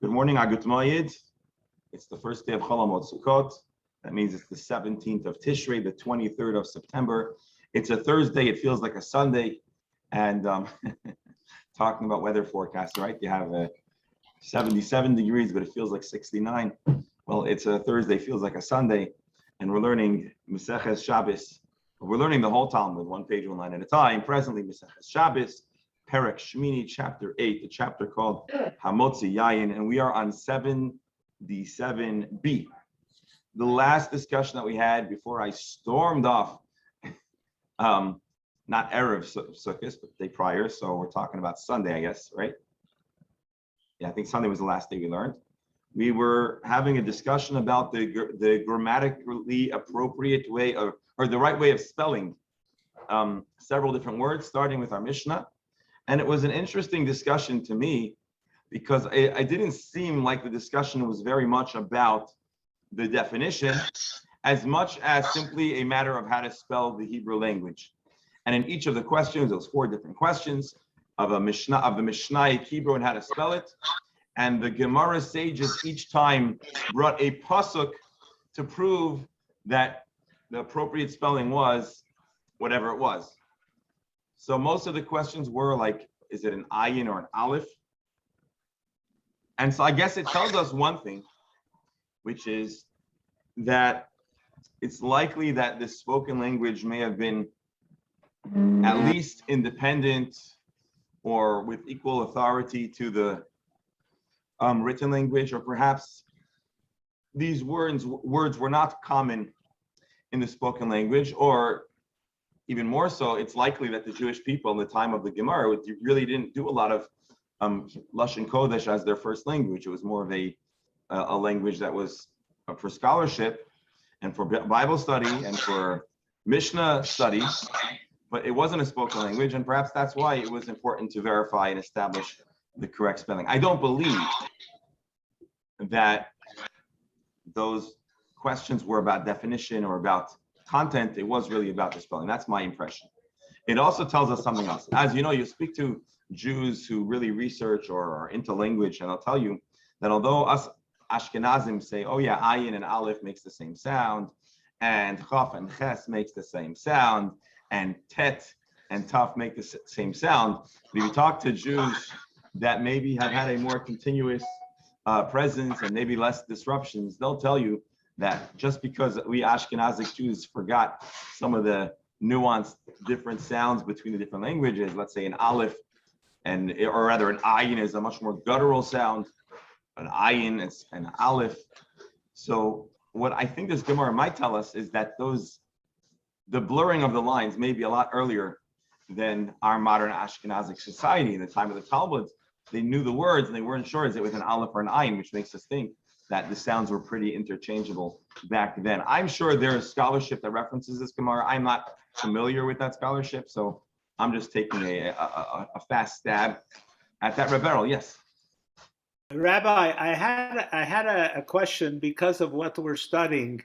Good morning, Agut Mayid. It's the first day of Chol Hamoed Sukkot. That means it's the 17th of Tishrei, the 23rd of September. It's a Thursday. It feels like a Sunday. And talking about weather forecasts, right? You have 77 degrees, but it feels like 69. Well, it's a Thursday, feels like a Sunday. And we're learning Maseches Shabbos. We're learning the whole Talmud, one page, one line at a time. Presently, Maseches Shabbos, Perek Shmini, chapter 8, the chapter called Hamotzi Yayin, and we are on 77b. The last discussion that we had before I stormed off, not Erev Sukkot, but the day prior, so we're talking about Sunday, I guess, right? Yeah, I think Sunday was the last day we learned. We were having a discussion about the grammatically appropriate way of, or the right way of spelling several different words, starting with our Mishnah. And it was an interesting discussion to me because I didn't seem like the discussion was very much about the definition as much as simply a matter of how to spell the Hebrew language. And in each of the questions, there was 4 different questions of the Mishnaic Hebrew and how to spell it. And the Gemara sages each time brought a pasuk to prove that the appropriate spelling was whatever it was. So most of the questions were like, is it an ayin or an aleph? And so I guess it tells us one thing, which is that it's likely that the spoken language may have been at least independent or with equal authority to the written language, or perhaps these words were not common in the spoken language, or even more so, it's likely that the Jewish people in the time of the Gemara really didn't do a lot of Lashon Kodesh as their first language. It was more of a language that was for scholarship and for Bible study and for Mishnah study, but it wasn't a spoken language, and perhaps that's why it was important to verify and establish the correct spelling. I don't believe that those questions were about definition or about content. It was really about the spelling. That's my impression. It also tells us something else. As you know, you speak to Jews who really research or are into language, and they'll tell you that although us Ashkenazim say, oh yeah, ayin and aleph makes the same sound, and chaf and ches makes the same sound, and tet and taf make the same sound, but if you talk to Jews that maybe have had a more continuous presence and maybe less disruptions, they'll tell you that just because we Ashkenazic Jews forgot some of the nuanced different sounds between the different languages, let's say an aleph, or rather an ayin is a much more guttural sound, an ayin is an aleph. So what I think this Gemara might tell us is that the blurring of the lines may be a lot earlier than our modern Ashkenazic society. In the time of the Talmud, they knew the words and they weren't sure is it with an aleph or an ayin, which makes us think that the sounds were pretty interchangeable back then. I'm sure there is scholarship that references this Gemara. I'm not familiar with that scholarship, so I'm just taking a fast stab at that. Rebberal, yes. Rabbi, I had a question because of what we're studying.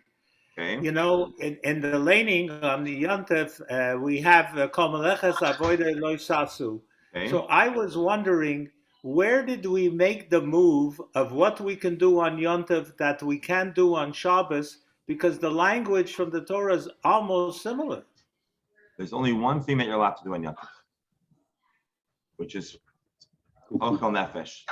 Okay. You know, in the laning on the Yontif, we have Kol Meleches Avodah Lo Sasu. Okay. So I was wondering, where did we make the move of what we can do on Yontif that we can't do on Shabbos? Because the language from the Torah is almost similar. There's only one thing that you're allowed to do on Yontif, which is Ochel Nefesh.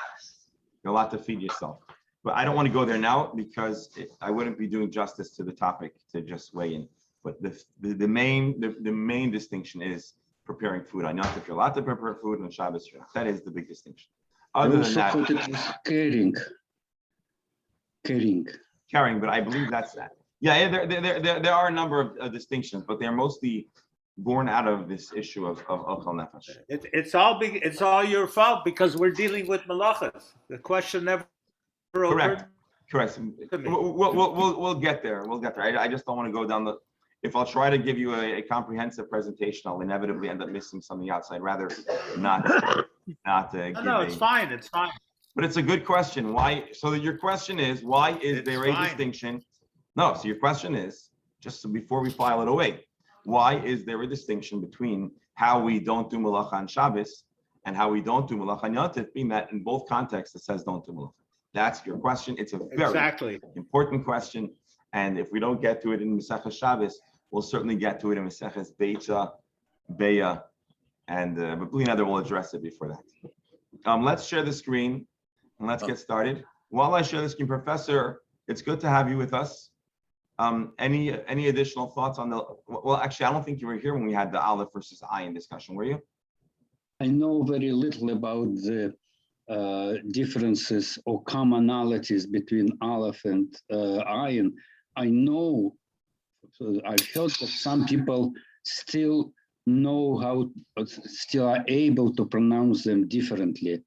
You're allowed to feed yourself. But I don't want to go there now because I wouldn't be doing justice to the topic to just weigh in. But the main distinction is preparing food on Yontif. You're allowed to prepare food on Shabbos. That is the big distinction. Other than that, carrying, but I believe that's that. Yeah, there are a number of distinctions, but they're mostly born out of this issue of Ochel Nefesh. It's all your fault because we're dealing with malachas. The question never Correct. We'll get there. I just don't want to go down the. If I'll try to give you a comprehensive presentation, I'll inevitably end up missing something else. I'd rather not. No, it's fine. It's fine. But it's a good question. Why? So your question is, why is there a distinction? No. So your question is, just before we file it away, why is there a distinction between how we don't do malacha on Shabbos and how we don't do malacha on Yontif, being that in both contexts it says don't do malacha? That's your question. It's a very Exactly. important question. And if we don't get to it in Maseches Shabbos, we'll certainly get to it in Maseches Beitza, Beya, and B'Blina will address it before that. Let's share the screen and let's get started. While I share the screen, Professor, it's good to have you with us. Any additional thoughts on the? Well, actually, I don't think you were here when we had the Aleph versus Ayin discussion. Were you? I know very little about the differences or commonalities between Aleph and Ayin. I know, I've heard that some people still know how, still are able to pronounce them differently.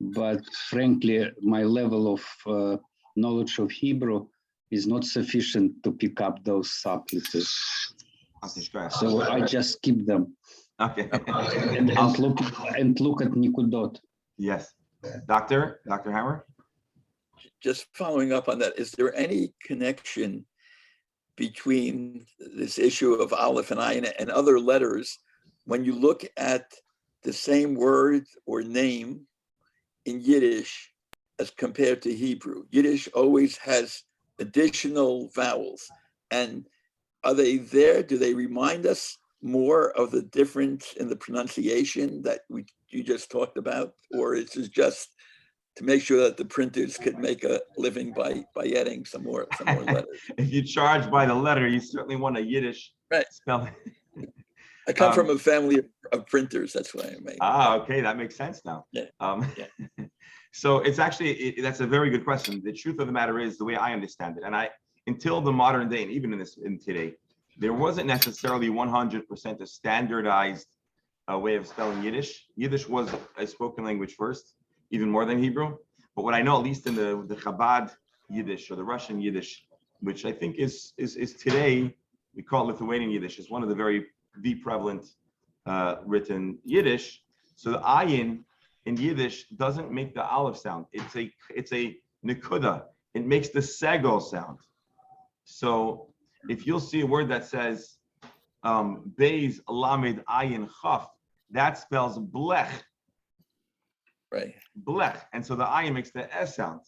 But frankly, my level of knowledge of Hebrew is not sufficient to pick up those suffixes. So I just skip them. Okay. and look at Nikudot. Yes. Dr. Hammer? Just following up on that, is there any connection between this issue of Aleph and Ayin and other letters when you look at the same word or name in Yiddish as compared to Hebrew? Yiddish always has additional vowels. And are they there? Do they remind us more of the difference in the pronunciation that you just talked about? Or is it just to make sure that the printers could make a living by adding some more letters? If you charge by the letter, you certainly want a Yiddish spelling. I come from a family of printers. That's why I made. Okay, that makes sense now. Yeah. So it's actually that's a very good question. The truth of the matter is, the way I understand it, and until the modern day, and even in today, there wasn't necessarily 100% a standardized way of spelling Yiddish. Yiddish was a spoken language first, even more than Hebrew. But what I know, at least in the Chabad Yiddish or the Russian Yiddish, which I think is today, we call Lithuanian Yiddish, is one of the prevalent written Yiddish. So the ayin in Yiddish doesn't make the aleph sound. It's a nekuda. It makes the segol sound. So if you'll see a word that says beis lamed ayin chaf, that spells blech. Right. Blech. And so the ayin makes the s sound.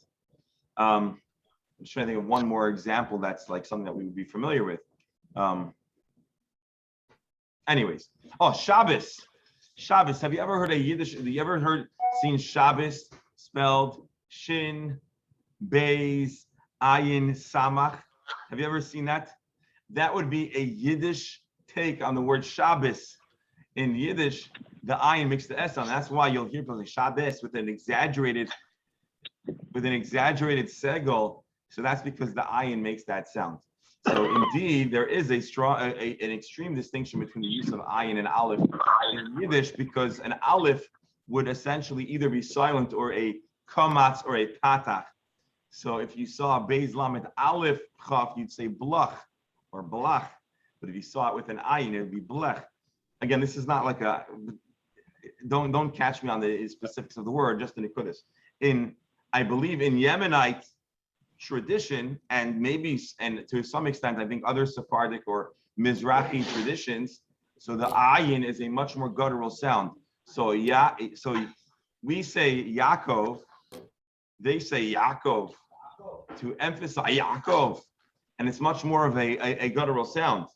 I'm just trying to think of one more example that's like something that we would be familiar with. Anyways, Shabbos. Shabbos. Have you ever heard seen Shabbos spelled Shin, Beis, Ayin, Samach? Have you ever seen that? That would be a Yiddish take on the word Shabbos. In Yiddish, the Ayin makes the S on. That's why you'll hear people say Shabbos with an exaggerated segol. So that's because the Ayin makes that sound. So indeed, there is an extreme distinction between the use of ayin and aleph in Yiddish, because an aleph would essentially either be silent or a kamatz or a patach. So if you saw beis lamed aleph chaf, you'd say blach or blach. But if you saw it with an ayin, it would be blech. Again, this is not like don't catch me on the specifics of the word, just in Nikudas. I believe in Yemenite tradition, and to some extent, I think other Sephardic or Mizrahi traditions, so the ayin is a much more guttural sound. So we say Yaakov, they say Yaakov to emphasize Yaakov, and it's much more of a guttural sound.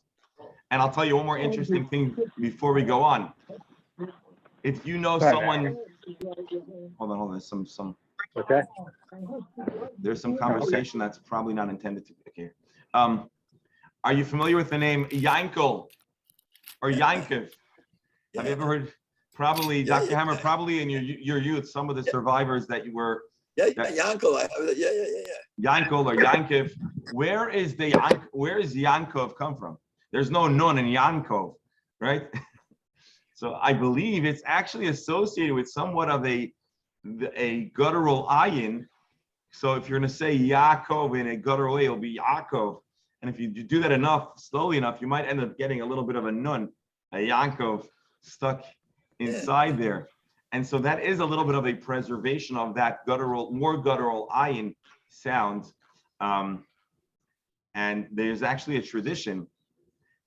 And I'll tell you one more interesting thing before we go on. If you know someone, hold on, there's some. Okay. There's some conversation that's probably not intended to be here. Are you familiar with the name Yankel or Yankov? Have you ever heard? Probably, Dr. Hammer, probably in your youth, some of the survivors that you were. Yankel. Yankel or Yankov. Where is Yankov come from? There's no nun in Yankov, right? So I believe it's actually associated with somewhat of a guttural ayin. So if you're going to say Yaakov in a guttural way, it'll be Yaakov. And if you do that slowly enough, you might end up getting a little bit of a nun, a Yaakov stuck inside there. And so that is a little bit of a preservation of that more guttural ayin sound. And there's actually a tradition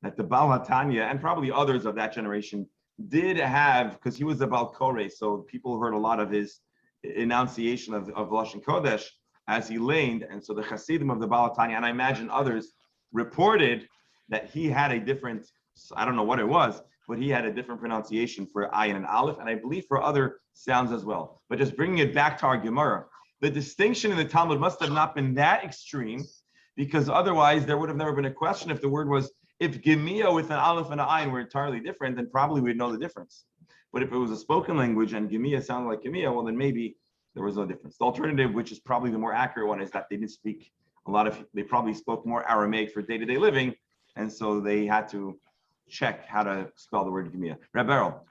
that the Baal HaTanya and probably others of that generation did have, because he was a Baal Koreh, so people heard a lot of his enunciation of Lashon Kodesh. as he leaned. And so the Hasidim of the Balatani, and I imagine others, reported that he had a different, I don't know what it was, but he had a different pronunciation for ayin and aleph, and I believe for other sounds as well. But just bringing it back to our Gemara, the distinction in the Talmud must have not been that extreme, because otherwise there would have never been a question if the word was, if Gemia with an aleph and an ayin were entirely different, then probably we'd know the difference. But if it was a spoken language and Gemia sounded like Gemia, well, then maybe there was no difference. The alternative, which is probably the more accurate one, is that they didn't speak they probably spoke more Aramaic for day-to-day living, and so they had to check how to spell the word Gemia. Reb Errol.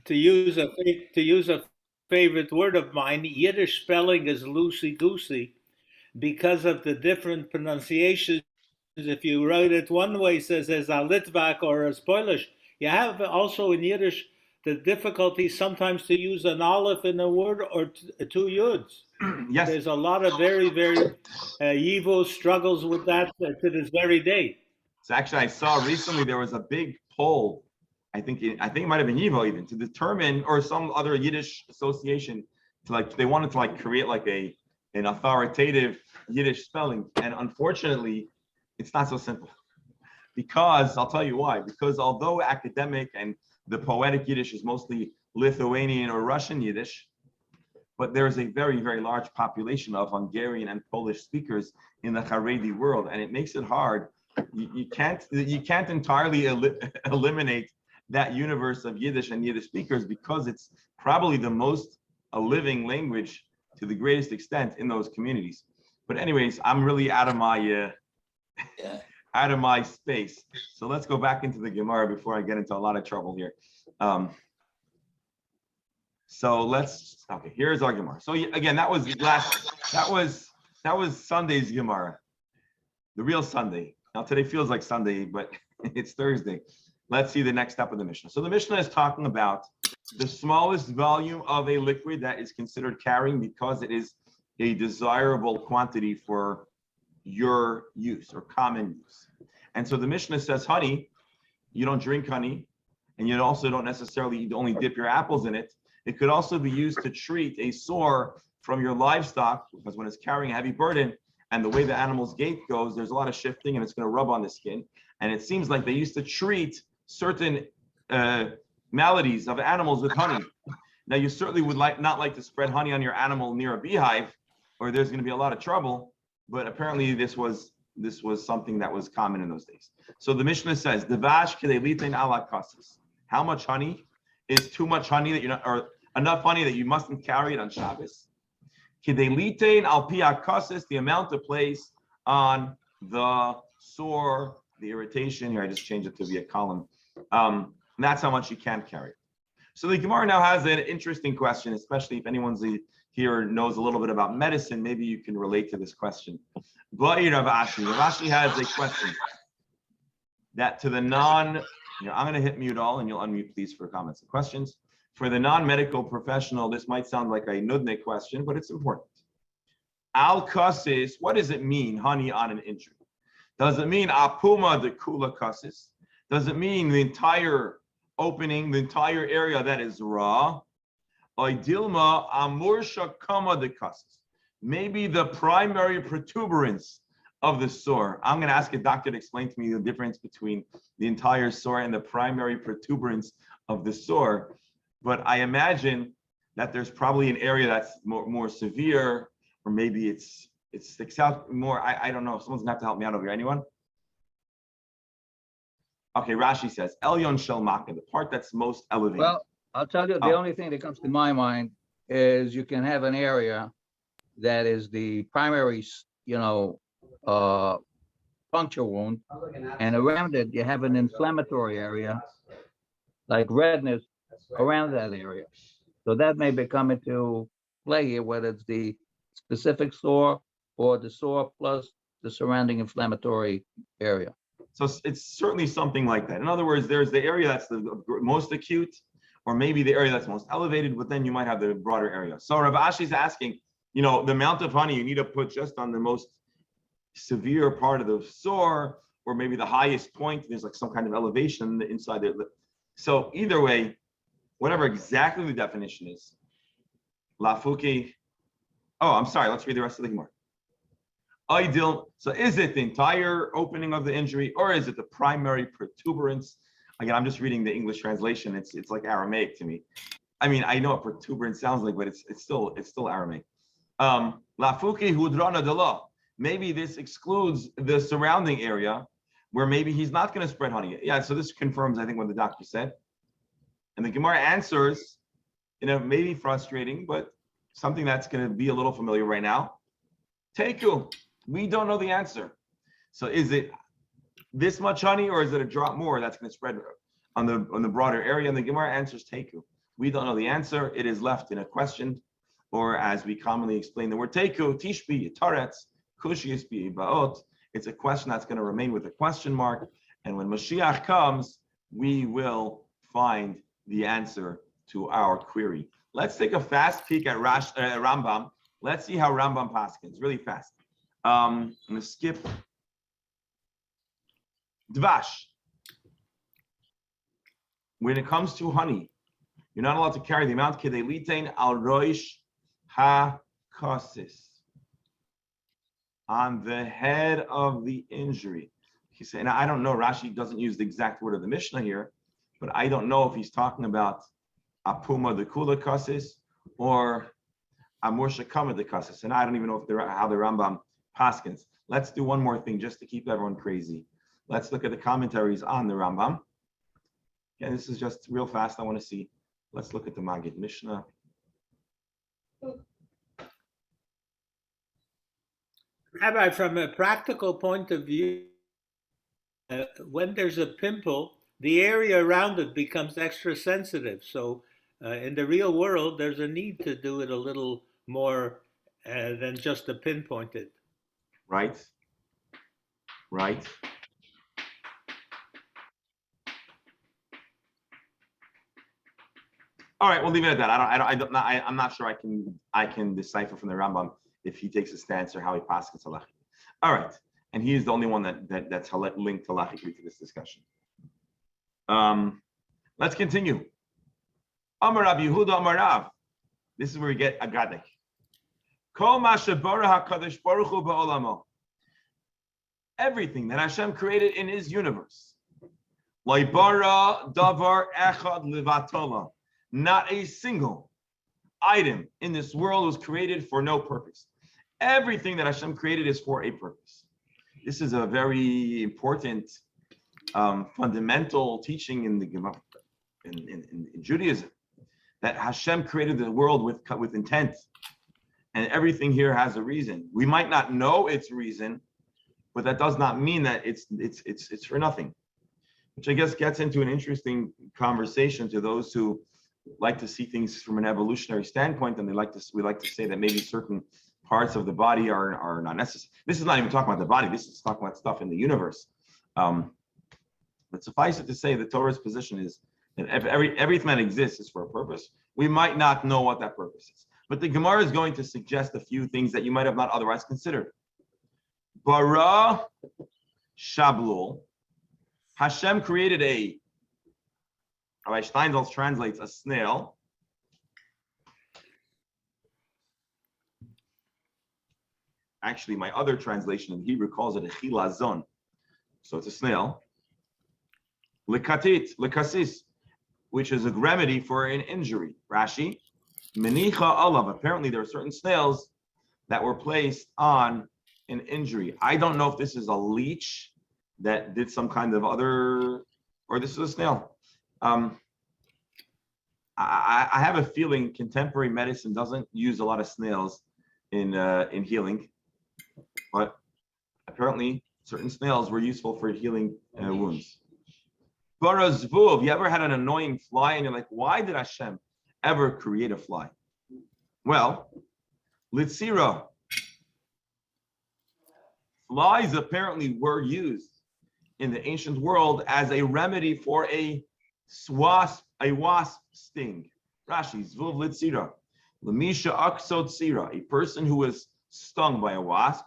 To use a favorite word of mine, Yiddish spelling is loosey-goosey because of the different pronunciations. If you write it one way, it says as a Litvak or as Polish. You have also in Yiddish the difficulty sometimes to use an aleph in a word or two yuds. Yes. There's a lot of very, very Yivo struggles with that to this very day. So actually, I saw recently there was a big poll. I think it might have been Yivo even, to determine, or some other Yiddish association, to they wanted to create an authoritative Yiddish spelling, and unfortunately, it's not so simple. Because I'll tell you why. Because although academic and the poetic Yiddish is mostly Lithuanian or Russian Yiddish, but there's a very, very large population of Hungarian and Polish speakers in the Haredi world, and it makes it hard. You can't entirely eliminate that universe of Yiddish and Yiddish speakers, because it's probably the most a living language to the greatest extent in those communities. But anyways, I'm really out of my space. So let's go back into the Gemara before I get into a lot of trouble here. Okay, here's our Gemara. So again, that was Sunday's Gemara, the real Sunday. Now today feels like Sunday, but it's Thursday. Let's see the next step of the Mishnah. So the Mishnah is talking about the smallest volume of a liquid that is considered carrying because it is a desirable quantity for your use or common use. And so the Mishnah says honey, you don't drink honey, and you also don't necessarily only dip your apples in it. It could also be used to treat a sore from your livestock, because when it's carrying a heavy burden and the way the animal's gait goes, there's a lot of shifting and it's going to rub on the skin. And it seems like they used to treat certain maladies of animals with honey. Now, you certainly would not like to spread honey on your animal near a beehive, or there's going to be a lot of trouble. But apparently, this was something that was common in those days. So the Mishnah says, "Devash kedelitin ala kasis." How much honey is too much honey that you're not, or enough honey that you mustn't carry it on Shabbos? Kedelitin al pi kasis, the amount to place on the sore, the irritation. Here, I just changed it to be a column. And that's how much you can carry. So the Gemara now has an interesting question, especially if anyone's here knows a little bit about medicine. Maybe you can relate to this question. Rav Ashi has a question that to the I'm going to hit mute all, and you'll unmute please for comments and questions. For the non-medical professional, this might sound like a nudnik question, but it's important. Al kasis, what does it mean, honey on an injury? Does it mean apuma de kula kasis? Does it mean the entire opening, the entire area that is raw? Oidilma amursha kama de kasis. Maybe the primary protuberance of the sore. I'm going to ask a doctor to explain to me the difference between the entire sore and the primary protuberance of the sore. But I imagine that there's probably an area that's more severe, or maybe it sticks out more. I don't know. Someone's going to have to help me out over here. Anyone? Okay, Rashi says, Elyon Shel Maka, the part that's most elevated. Well, I'll tell you, the only thing that comes to my mind is you can have an area that is the primary, puncture wound, and around it you have an inflammatory area, like redness around that area. So that may come into play here, whether it's the specific sore or the sore plus the surrounding inflammatory area. So it's certainly something like that. In other words, there's the area that's the most acute, or maybe the area that's most elevated, but then you might have the broader area. So Rav Ashi is asking, the amount of honey you need to put just on the most severe part of the sore, or maybe the highest point, there's like some kind of elevation inside there. So either way, whatever exactly the definition is, Lafuki, Oh, I'm sorry. Let's read the rest of the Gemara. Ideal. So is it the entire opening of the injury, or is it the primary protuberance? Again, I'm just reading the English translation. It's like Aramaic to me. I mean, I know what protuberance sounds like, but it's still Aramaic. Lafuki hudrana dela. Maybe this excludes the surrounding area where maybe he's not going to spread honey. Yeah, so this confirms, I think, what the doctor said. And the Gemara answers, maybe frustrating, but something that's going to be a little familiar right now. Teku. We don't know the answer. So is it this much honey, or is it a drop more that's going to spread on the broader area? And the Gemara answers teku. We don't know the answer. It is left in a question, or as we commonly explain the word teku, tishbi, taretz, kushiyisbi, baot. It's a question that's going to remain with a question mark. And when Mashiach comes, we will find the answer to our query. Let's take a fast peek at Rambam. Let's see how Rambam paskins, really fast. I'm going to skip Dvash. When it comes to honey, you're not allowed to carry the amount kedei litain al roish ha-kosis, on the head of the injury. He said, and I don't know, Rashi doesn't use the exact word of the Mishnah here, but I don't know if he's talking about apuma de kula kosis or amur shakama de kosis, and I don't even know how the Rambam paskins. Let's do one more thing just to keep everyone crazy. Let's look at the commentaries on the Rambam. Again, this is just real fast. I want to see. Let's look at the Magid Mishnah. Rabbi, from a practical point of view, when there's a pimple, the area around it becomes extra sensitive. So in the real world, there's a need to do it a little more than just to pinpoint it. Right. All right, we'll leave it at that. I'm not sure I can decipher from the Rambam if he takes a stance or how he passes halachically. All right, and he is the only one that's linked halachically to this discussion. Let's continue. Amar Rav Yehuda Amar Rav. This is where we get Agadik. Kol ma shebara hakadosh baruch hu ba'olamo. Everything that Hashem created in His universe. Lo bara davar echad levatola. Not a single item in this world was created for no purpose. Everything that Hashem created is for a purpose. This is a very important, fundamental teaching in the Gemara, in Judaism, that Hashem created the world with intent, and everything here has a reason. We might not know its reason, but that does not mean that it's for nothing. Which I guess gets into an interesting conversation to those who like to see things from an evolutionary standpoint, and we like to say that maybe certain parts of the body are not necessary. This is not even talking about the body. This is talking about stuff in the universe. But suffice it to say, the Torah's position is that everything that exists is for a purpose. We might not know what that purpose is, but the Gemara is going to suggest a few things that you might have not otherwise considered. Bara Shablul. Hashem created Rabbi Steinsaltz translates a snail. Actually, my other translation in Hebrew calls it a chilazon. So it's a snail. Lekasis, which is a remedy for an injury. Rashi, menicha alav. Apparently, there are certain snails that were placed on an injury. I don't know if this is a leech that did some kind of other, or this is a snail. I have a feeling contemporary medicine doesn't use a lot of snails in healing, but apparently certain snails were useful for healing wounds. Barazvuv, you ever had an annoying fly and you're like, why did Hashem ever create a fly? Well, litzira. Flies apparently were used in the ancient world as a remedy for a wasp sting. Rashi, zvuv litzira. Lamisha aksot tzira, a person who was stung by a wasp.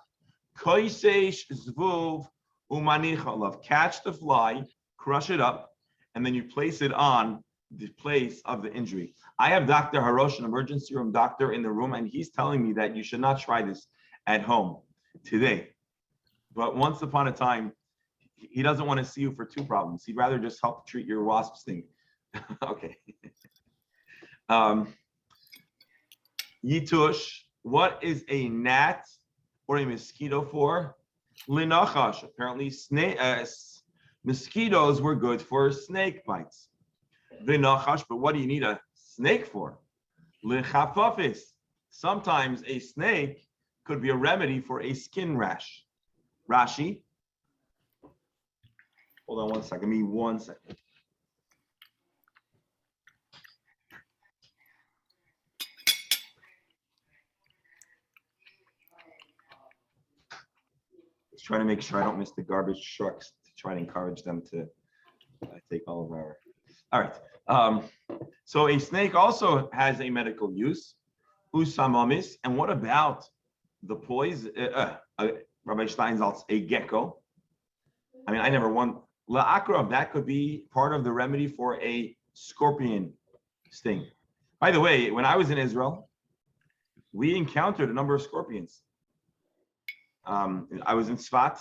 Koisesh zvuv umanicha alav. Catch the fly, crush it up, and then you place it on the place of the injury. I have Dr. Harosh, an emergency room doctor, in the room, and he's telling me that you should not try this at home today. But once upon a time, he doesn't want to see you for two problems. He'd rather just help treat your wasp sting. Okay. Yitush, what is a gnat or a mosquito for? Linachash. Apparently, mosquitoes were good for snake bites. Linachash, but what do you need a snake for? Lichafafis. Sometimes a snake could be a remedy for a skin rash. Rashi. Hold on one second. Give me 1 second. Just trying to make sure I don't miss the garbage trucks to try to encourage them to take all of our. All right. So a snake also has a medical use. Usamamis. And what about the poison? Rabbi Steinsaltz, a gecko. I mean, I never won. La'akrab, that could be part of the remedy for a scorpion sting. By the way, when I was in Israel, we encountered a number of scorpions. I was in Sept,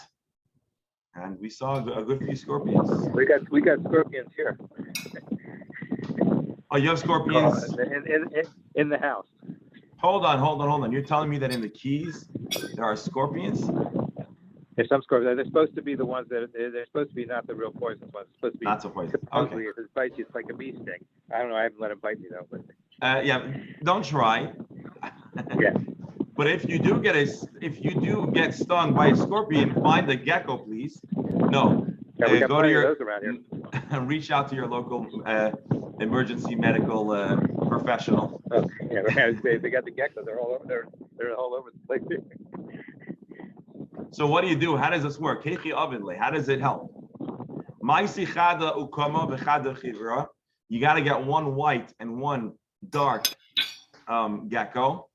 and we saw a good few scorpions. We got scorpions here. Oh, you have scorpions? In the house. Hold on. You're telling me that in the Keys there are scorpions? There's some scorpions. They're supposed to be the ones that they're supposed to be not the real poisonous ones. It's supposed to be Not so poisonous. supposedly Okay. if it bites you, it's like a bee sting. I don't know. I haven't let it bite me though. But Yeah, don't try. yeah. But if you do get stung by a scorpion, find a gecko, please. No. Yeah, we got Go to plenty of your those around here. reach out to your local emergency medical professional. Oh, yeah, they got the geckos. They're all over. They're all over the place. So what do? How does this work? How does it help? You got to get one white and one dark gecko.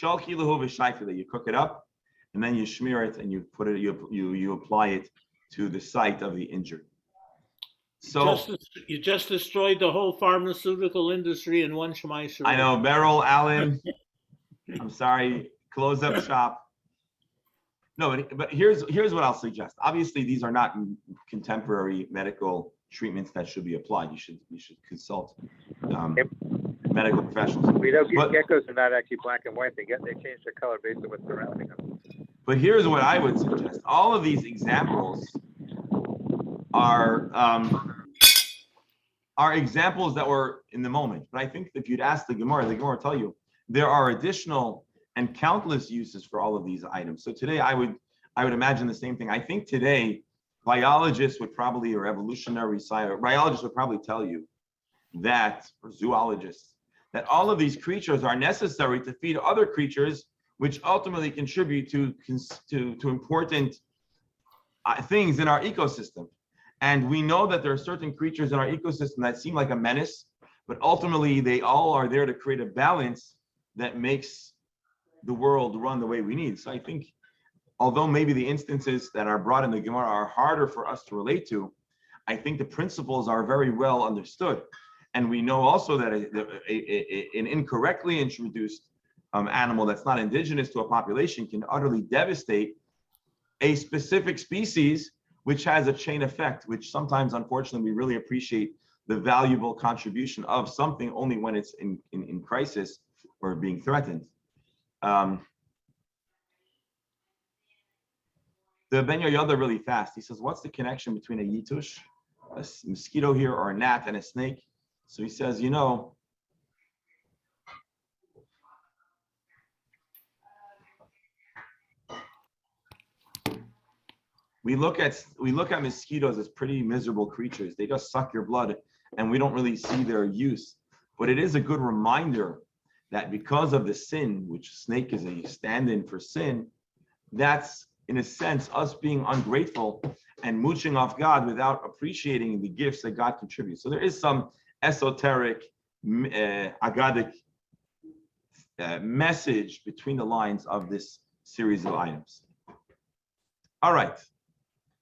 You cook it up, and then you smear it, and you put it. You apply it to the site of the injury. So you just destroyed the whole pharmaceutical industry in one Shemai. I know, Beryl Allen. I'm sorry. Close up shop. No, but here's what I'll suggest. Obviously, these are not contemporary medical treatments that should be applied. You should consult medical professionals. We know geckos are not actually black and white. They change their color based on what's surrounding them. But here's what I would suggest. All of these examples are examples that were in the moment. But I think if you'd ask the Gemara will tell you there are additional and countless uses for all of these items. So today I would imagine the same thing. I think today biologists would probably, or evolutionary biologists would probably tell you that, or zoologists, that all of these creatures are necessary to feed other creatures, which ultimately contribute to important things in our ecosystem. And we know that there are certain creatures in our ecosystem that seem like a menace, but ultimately they all are there to create a balance that makes the world run the way we need. So I think, although maybe the instances that are brought in the Gemara are harder for us to relate to, I think the principles are very well understood. And we know also that an incorrectly introduced animal that's not indigenous to a population can utterly devastate a specific species, which has a chain effect, which sometimes, unfortunately, we really appreciate the valuable contribution of something only when it's in crisis or being threatened. The Ben Yoda really fast. He says, what's the connection between a yitush, a mosquito here, or a gnat, and a snake? So he says, we look at mosquitoes as pretty miserable creatures. They just suck your blood, and we don't really see their use. But it is a good reminder that because of the sin, which snake is a stand-in for sin, that's in a sense us being ungrateful and mooching off God without appreciating the gifts that God contributes. So there is some esoteric, agadic message between the lines of this series of items. All right.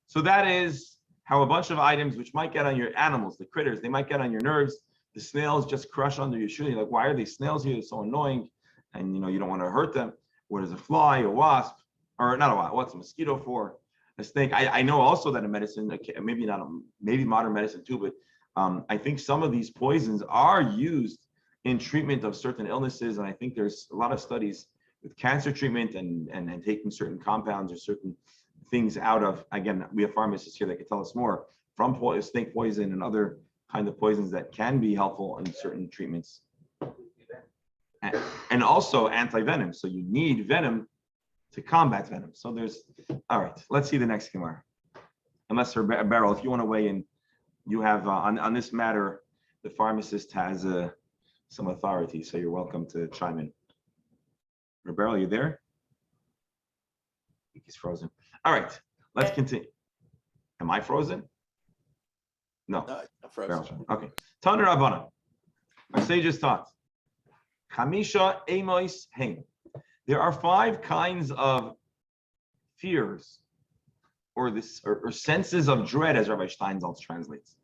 So that is how a bunch of items which might get on your animals, the critters, they might get on your nerves. The snails just crush under your shoe. You're like, why are these snails here? They're so annoying. And you don't want to hurt them. What is a fly, a wasp, or not a wasp? What's a mosquito for? A snake. I know also that in medicine, maybe modern medicine too, but I think some of these poisons are used in treatment of certain illnesses. And I think there's a lot of studies with cancer treatment and taking certain compounds or certain things out of, again, we have pharmacists here that can tell us more, from snake poison and other kind of poisons that can be helpful in certain treatments. And also anti-venom. So you need venom to combat venom. So there's, all right, let's see the next Gemara. Unless Sir Beryl, if you want to weigh in, you have on this matter, the pharmacist has some authority, so you're welcome to chime in. Beryl, are you there? I think he's frozen. All right, let's continue. Am I frozen? No. I'm frozen. Okay. Taner Rabbanan. Our sages taught. Chamisha Amos Hein. There are 5 kinds of fears or senses of dread, as Rabbi Steinsaltz translates.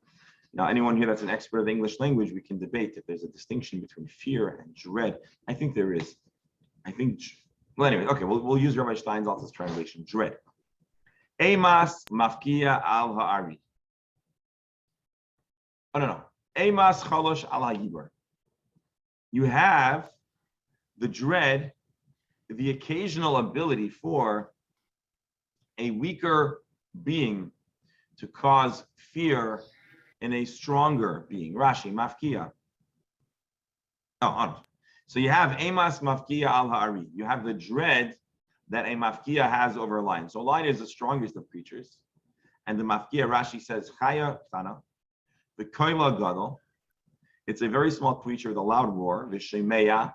Now, anyone here that's an expert of the English language, we can debate if there's a distinction between fear and dread. I think there is. Well, anyway, okay, we'll use Rabbi Steinsaltz's translation. Dread. Emas mafkia al ha'ari. Oh, no. Emas chalosh al ha'yibor. You have the dread, the occasional ability for a weaker being to cause fear in a stronger being. Rashi, mafkia. Oh, so you have emas mafkia al ha'ari. You have the dread that a mafkia has over a lion. So a lion is the strongest of creatures. And the mafkia, Rashi says, chaya tana, the koila gadol. It's a very small creature with a loud roar. V'shemeya,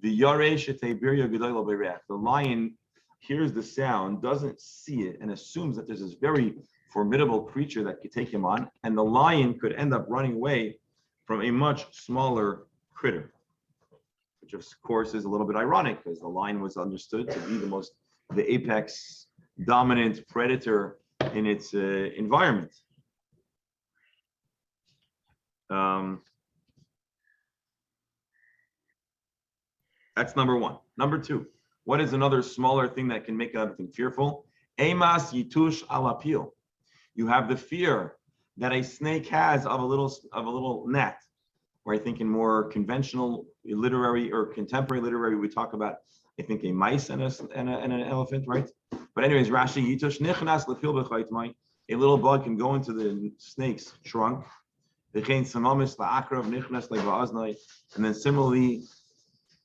the yare sheteibiria gedola bereach. The lion hears the sound, doesn't see it, and assumes that there's this very formidable creature that could take him on. And the lion could end up running away from a much smaller critter, which of course is a little bit ironic because the lion was understood to be the apex dominant predator in its environment. That's number 1. Number 2, what is another smaller thing that can make everything fearful? Emas yitush alapil. You have the fear that a snake has of a little gnat. Or I think in more conventional literary or contemporary literary, we talk about, I think, a mice and an elephant, right? But anyways, Rashi yitush nichnas lefil b'chaytmai. A little bug can go into the snake's trunk. And then similarly,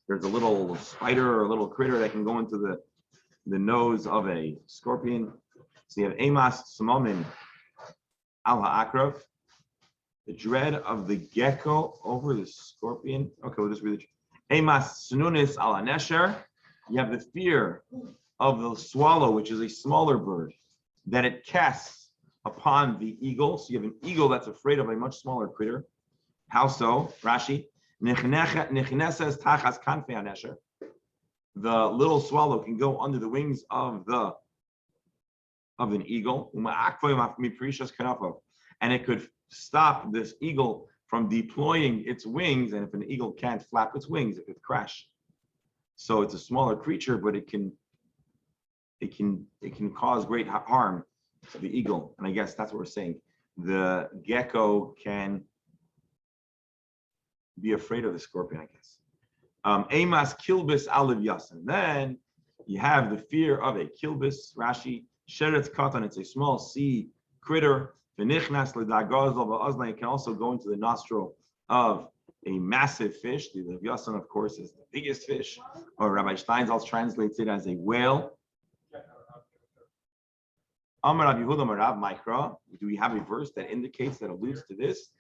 there's a little spider or a little critter that can go into the nose of a scorpion. So you have emas samamim al ha'akrav, the dread of the gecko over the scorpion. Okay, we'll just read it. Emas sununis al hanesher. You have the fear of the swallow, which is a smaller bird, that it casts upon the eagle. So you have an eagle that's afraid of a much smaller critter. How so? Rashi. The little swallow can go under the wings of an eagle, and it could stop this eagle from deploying its wings. And if an eagle can't flap its wings, it could crash. So it's a smaller creature, but it can cause great harm to the eagle. And I guess that's what we're saying. The gecko can be afraid of the scorpion, I guess. Emas kilbis aliv yasin. Then you have the fear of a kilbis. Rashi, sheretz katan. It's a small sea critter. V'nichnas l'dagaz l'va'azna. It can also go into the nostril of a massive fish. The aliv yasin, of course, is the biggest fish. Or Rabbi Steinsaltz translates it as a whale. Amar Rav Yehuda Marav Mikra. Do we have a verse that indicates, that alludes to this?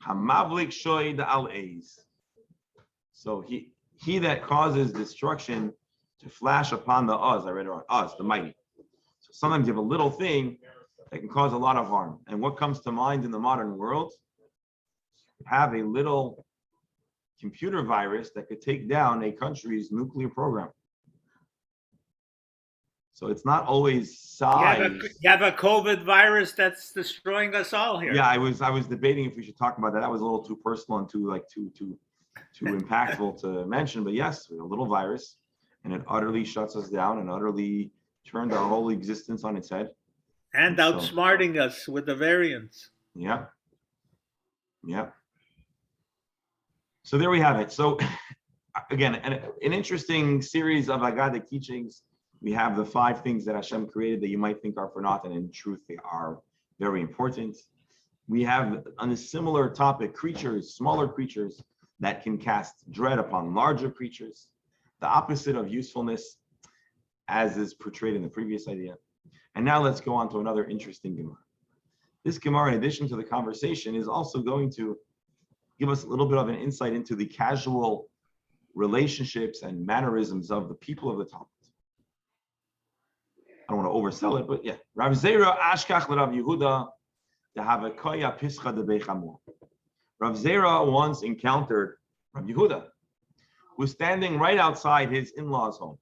Hamavlik shoyd al eis. So he that causes destruction to flash upon the Uz. I read it wrong. Uz, the mighty. So sometimes you have a little thing that can cause a lot of harm. And what comes to mind in the modern world? Have a little computer virus that could take down a country's nuclear program. So it's not always You have size. you have a COVID virus that's destroying us all here. Yeah, I was debating if we should talk about that. That was a little too personal and too impactful to mention. But yes, a little virus, and it utterly shuts us down and utterly turned our whole existence on its head. And So- outsmarting us with the variants. Yeah. Yeah. So there we have it. So again, an interesting series of Agadic teachings. We have the 5 things that Hashem created that you might think are for naught, and in truth, they are very important. We have on a similar topic, creatures, smaller creatures that can cast dread upon larger creatures, the opposite of usefulness, as is portrayed in the previous idea. And now let's go on to another interesting Gemara. This Gemara, in addition to the conversation, is also going to give us a little bit of an insight into the casual relationships and mannerisms of the people of the Talmud. I don't want to oversell it, but yeah. Rav Zera ashkach l'Rav Yehuda dehavekoya pischa de bechamor. Rav Zera once encountered Rav Yehuda, who was standing right outside his in-laws' home.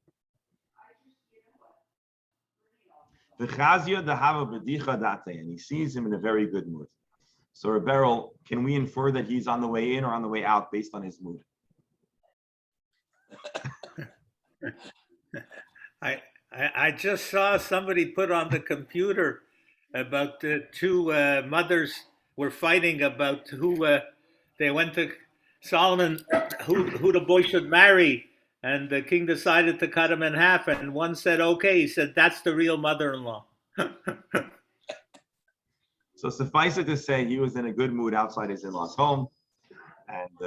V'chazia dehava b'dicha date, and he sees him in a very good mood. So, Rebel, can we infer that he's on the way in or on the way out based on his mood? I just saw somebody put on the computer about the 2 mothers were fighting about who they went to Solomon, who the boy should marry, and the king decided to cut him in half. And one said, "Okay," he said, "That's the real mother-in-law." So suffice it to say, he was in a good mood outside his in-laws' home, and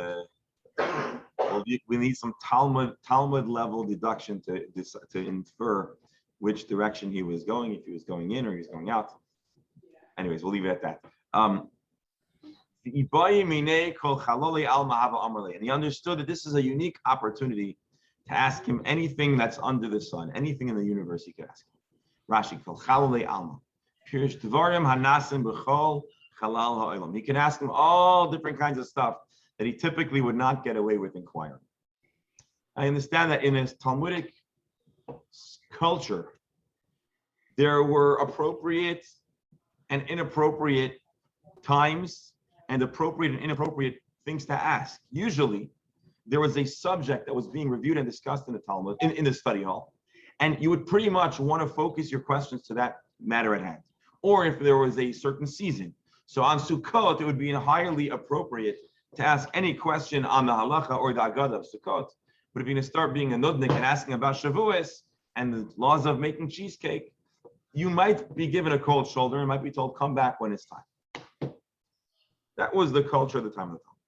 we need some Talmud level deduction to infer which direction he was going, if he was going in or he was going out. Anyways, we'll leave it at that. And he understood that this is a unique opportunity to ask him anything that's under the sun, anything in the universe he could ask him. Rashi, kol chalolei alma. He can ask him all different kinds of stuff that he typically would not get away with inquiring. I understand that in his Talmudic culture, there were appropriate and inappropriate times and appropriate and inappropriate things to ask. Usually, there was a subject that was being reviewed and discussed in the Talmud, in the study hall, and you would pretty much want to focus your questions to that matter at hand. Or if there was a certain season. So on Sukkot, it would be highly appropriate to ask any question on the halacha or the agada of Sukkot. But if you're going to start being a nudnik and asking about Shavuos and the laws of making cheesecake, you might be given a cold shoulder and might be told, come back when it's time. That was the culture at the time of the Talmud.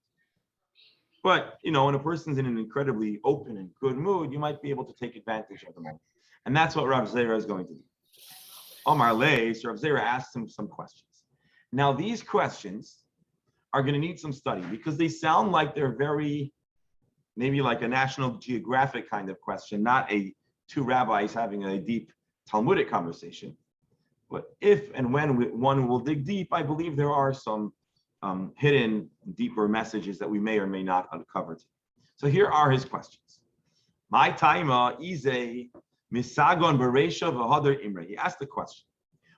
But, when a person's in an incredibly open and good mood, you might be able to take advantage of the moment. And that's what Rav Zera is going to do. Omar Lei, so Rav Zera asked him some questions. Now, these questions are going to need some study because they sound like they're very, maybe like a National Geographic kind of question, not 2 rabbis having a deep Talmudic conversation. But if and when one will dig deep, I believe there are some hidden, deeper messages that we may or may not uncover. So here are his questions. My taima ize misagon bereisha v'hadar imre. He asked the question,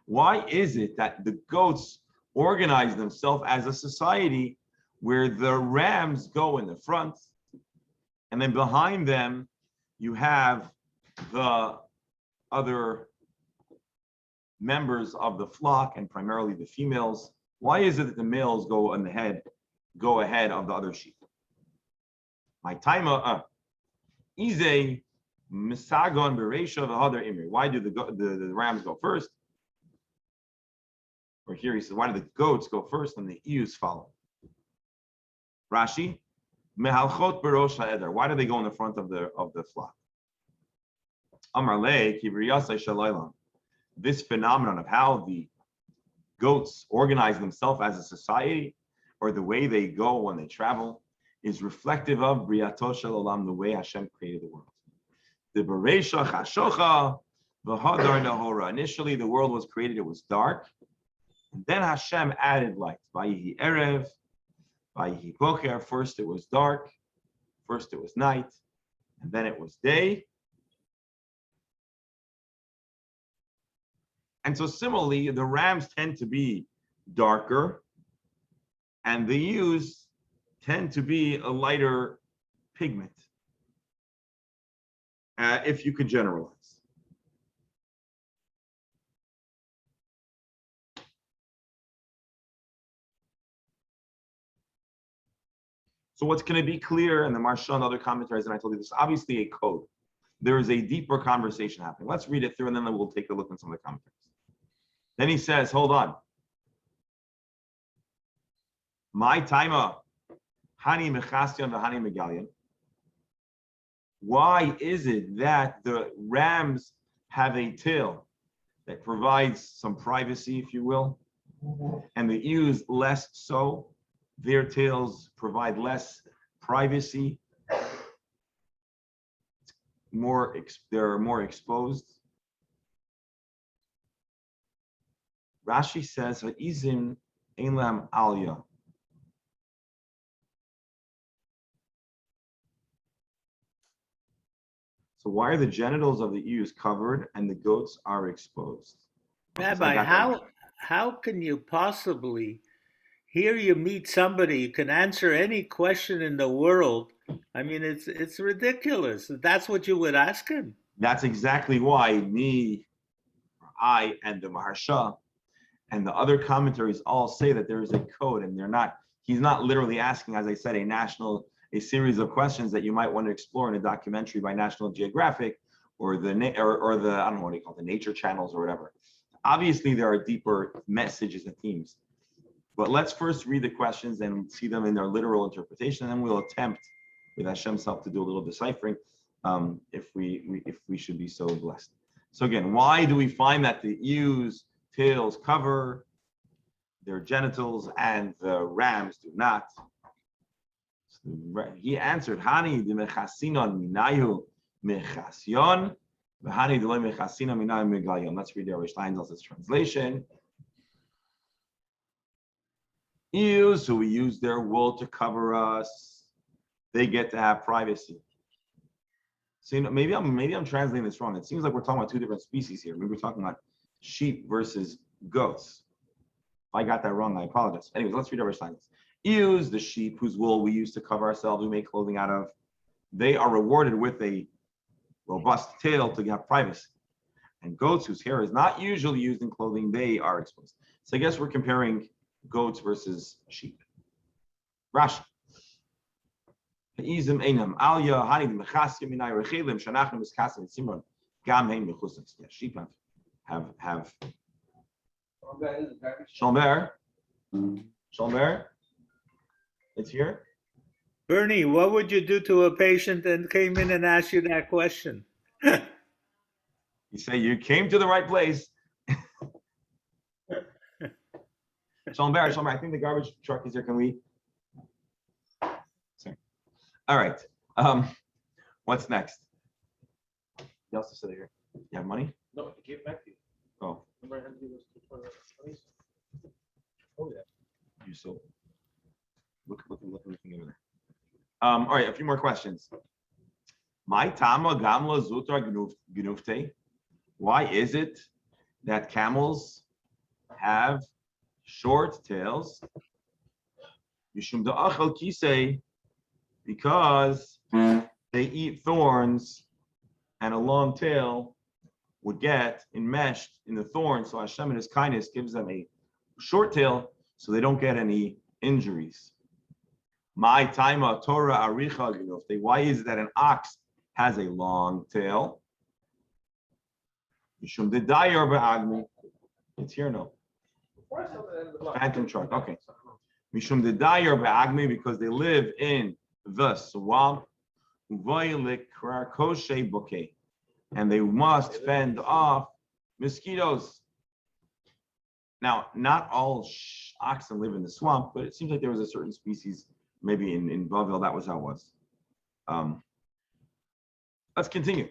why is it that the goats organize themselves as a society where the rams go in the front, and then behind them you have the other members of the flock, and primarily the females? Why is it that the males go ahead of the other sheep? My taima ize misagon bereisha v'hadar imre. Why do the rams go first? Or here he says, why do the goats go first and the ewes follow? Rashi, mehalchot berosh ha'eder. Why do they go in the front of the flock? Amar le kivriyasai shalaylam. This phenomenon of how the goats organize themselves as a society, or the way they go when they travel, is reflective of briyato shel olam, the way Hashem created the world. The bereisha chashocha v'hadar nahora. Initially, the world was created; it was dark. And then Hashem added light. Vayihi erev, vayihi boker. First it was dark, first it was night, and then it was day. And so similarly, the rams tend to be darker, and the ewes tend to be a lighter pigment, if you could generalize. So what's going to be clear in the Marsha and other commentaries, and I told you this, obviously a code. There is a deeper conversation happening. Let's read it through, and then we'll take a look at some of the commentaries. Then he says, hold on. My taima, hani mechastion v'hani megalion. Why is it that the rams have a tail that provides some privacy, if you will, and the ewes less so? Their tails provide less privacy. They're more exposed. Rashi says, "Ha'izim ein lam aliyah." So why are the genitals of the ewes covered and the goats are exposed? Rabbi, how can you possibly, here you meet somebody, you can answer any question in the world. I mean, it's ridiculous. That's what you would ask him. That's exactly why I, and the Maharsha and the other commentaries all say that there is a code, and he's not literally asking, as I said, a series of questions that you might want to explore in a documentary by National Geographic or the I don't know what you call it, the nature channels or whatever. Obviously, there are deeper messages and themes. But let's first read the questions and see them in their literal interpretation, and then we'll attempt, with Hashem's help, to do a little deciphering, if we should be so blessed. So again, why do we find that the ewes' tails cover their genitals and the rams do not? So he answered, Hani de mechasinon minayu mechasion, v'hani de lo mechasinon minayu megayon. Let's read the Rabbi Steinsaltz's translation. Ewes who use their wool to cover us, they get to have privacy. So maybe I'm translating this wrong. It seems like we're talking about two different species here. Maybe we're talking about sheep versus goats. If I got that wrong, I apologize. Anyways, let's read our silence. Ewes, the sheep whose wool we use to cover ourselves, we make clothing out of, they are rewarded with a robust tail to have privacy. And goats, whose hair is not usually used in clothing, they are exposed. So I guess we're comparing goats versus sheep. Rashi. Sheep have Shalmer, it's here. Bernie, what would you do to a patient that came in and asked you that question? You say you came to the right place. Shalmer, I think the garbage truck is here. Can we? Sorry. All right. What's next? You also said it here. You have money? No, I gave back to you. Oh. Remember I had to do those 2 Oh, yeah. You so looking over there. All right, a few more questions. My tama gamla zutar gnufte. Why is it that camels have short tails? Yishum da'achal kisei, because they eat thorns, and a long tail would get enmeshed in the thorns. So Hashem in His kindness gives them a short tail so they don't get any injuries. My taima Torah aricha gnufte. Why is it that an ox has a long tail? Yishum dedayor be'agmi. It's here, no? Phantom truck. Okay. Mishum dedayor be'agmi, because they live in the swamp. And they must fend off mosquitoes. Now, not all oxen live in the swamp, but it seems like there was a certain species, maybe in Bavel, that was how it was. Let's continue.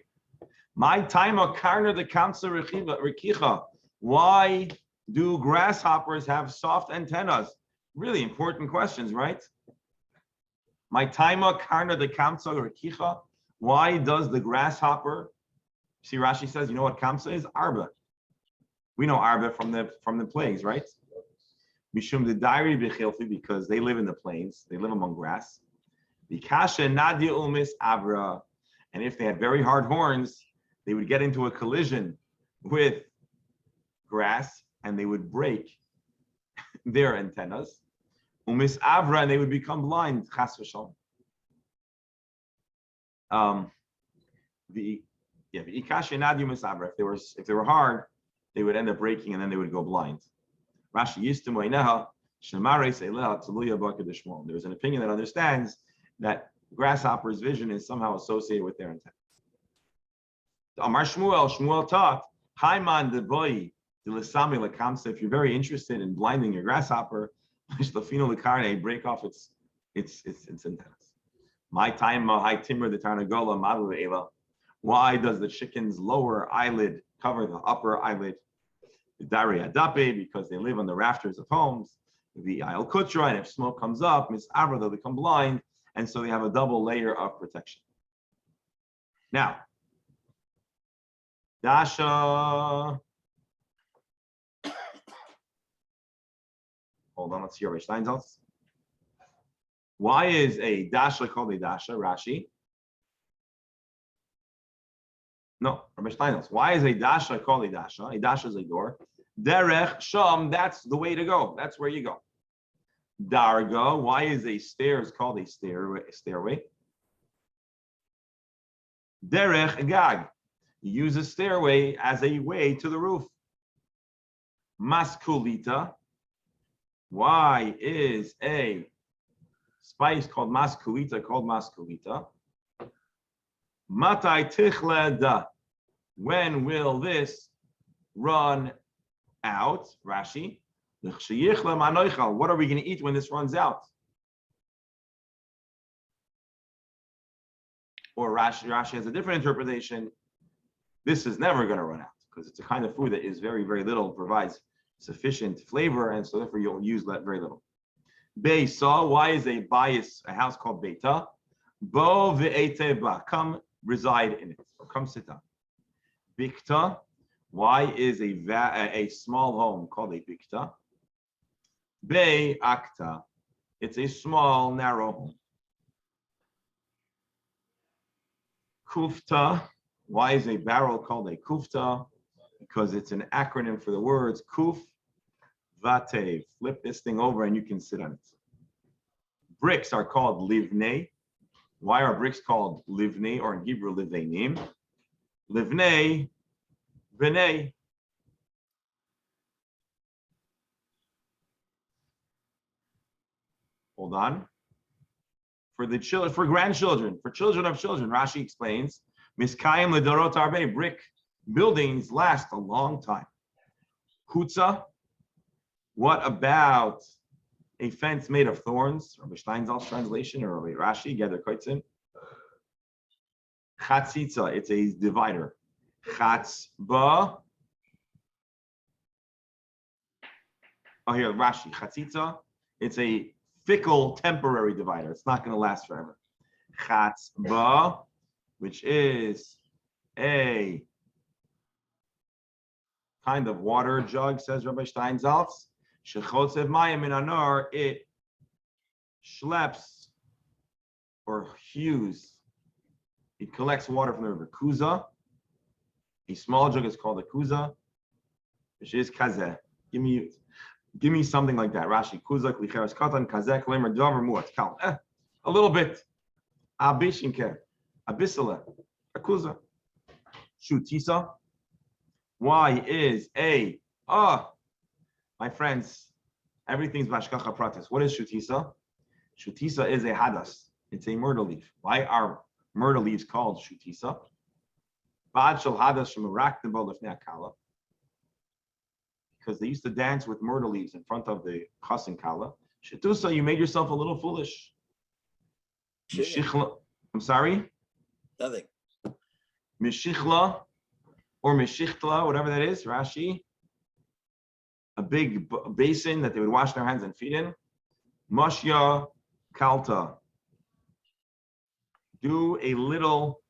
My time of karna the kamsa rekicha. Why do grasshoppers have soft antennas? Really important questions, right? My time of karna the kamsa rekicha. Why does the grasshopper? See, Rashi says, you know what kamsa is? Arba. We know arba from the plagues, right? Mishum the diary bechilfi, because they live in the plains, they live among grass. Bikasha nadia umis abra, and if they had very hard horns, they would get into a collision with grass and they would break their antennas. Umis avra, and they would become blind. Chas v'shalom. Ikasha nadia umis abra. If they were hard, they would end up breaking and then they would go blind. Rashi used to there's an opinion that understands that grasshopper's vision is somehow associated with their intent. Amar Shmuel taught, Haiman the boy, if you're very interested in blinding your grasshopper, break off its antennas. My time, high timber, the tarnagola, madu ela. Why does the chicken's lower eyelid cover the upper eyelid? Because they live on the rafters of homes. The ayal kutra, and if smoke comes up, mis'abra, they'll become blind, and so they have a double layer of protection. Now, dasha. Hold on, let's hear Rabbi Steinsaltz. Why is a dasha called a dasha? Rashi. No, Rabbi Steinsaltz. Why is a dasha called a dasha? A dasha is a door. Derech sham, that's the way to go. That's where you go. Darga, why is a stairs called a stairway? Derech gag, you use a stairway as a way to the roof. Maskulita, why is a spice called maskulita called maskulita? Matai tichleda, when will this run out? Rashi, what are we going to eat when this runs out? Or Rashi has a different interpretation. This is never going to run out because it's a kind of food that is very, very little, provides sufficient flavor, and so therefore you'll use very little. Beisa, why is a a house called Beita? Bo ve'eteba, come reside in it, or come sit down. Bikta, why is a small home called a bikta? Be akta, it's a small, narrow home. Kufta, why is a barrel called a kufta? Because it's an acronym for the words kuf vatev. Flip this thing over and you can sit on it. Bricks are called livnei. Why are bricks called livnei, or in Hebrew livneinim? Livnei b'nei. Hold on. For the children, for grandchildren, for children of children, Rashi explains, Miskayim ledorot arbe, brick buildings last a long time. Kutza, what about a fence made of thorns? Rabbi Steinsaltz's translation, or Rabbi Rashi, Gather Koitzin. Chatzitza, it's a divider. Chatzba. Oh, here, Rashi, Chatzitza, it's a fickle, temporary divider. It's not going to last forever. Chatzba, which is a kind of water jug, says Rabbi Steinsaltz. Shechotzev mayim min anor, it schleps or hews. It collects water from the river. Kuza, a small jug is called a kuza, which is kazeh. Give me something like that. Rashi, kuzak licheres katan kazek lemer davar muat kal. A little bit. Abishinke, abisala, a kuza. Shutisa. Why is my friends? Everything's bashkacha pratis. What is shutisa? Shutisa is a hadas. It's a myrtle leaf. Why are myrtle leaves called shutisa? Bad shel hadas shemarak debol lefnei kala. Because they used to dance with myrtle leaves in front of the chas and kala. Shitusa, you made yourself a little foolish. Mishichla, I'm sorry? Nothing. Mishichla or mishichtla, whatever that is, Rashi. A big basin that they would wash their hands and feet in. Mashya kalta. Do a little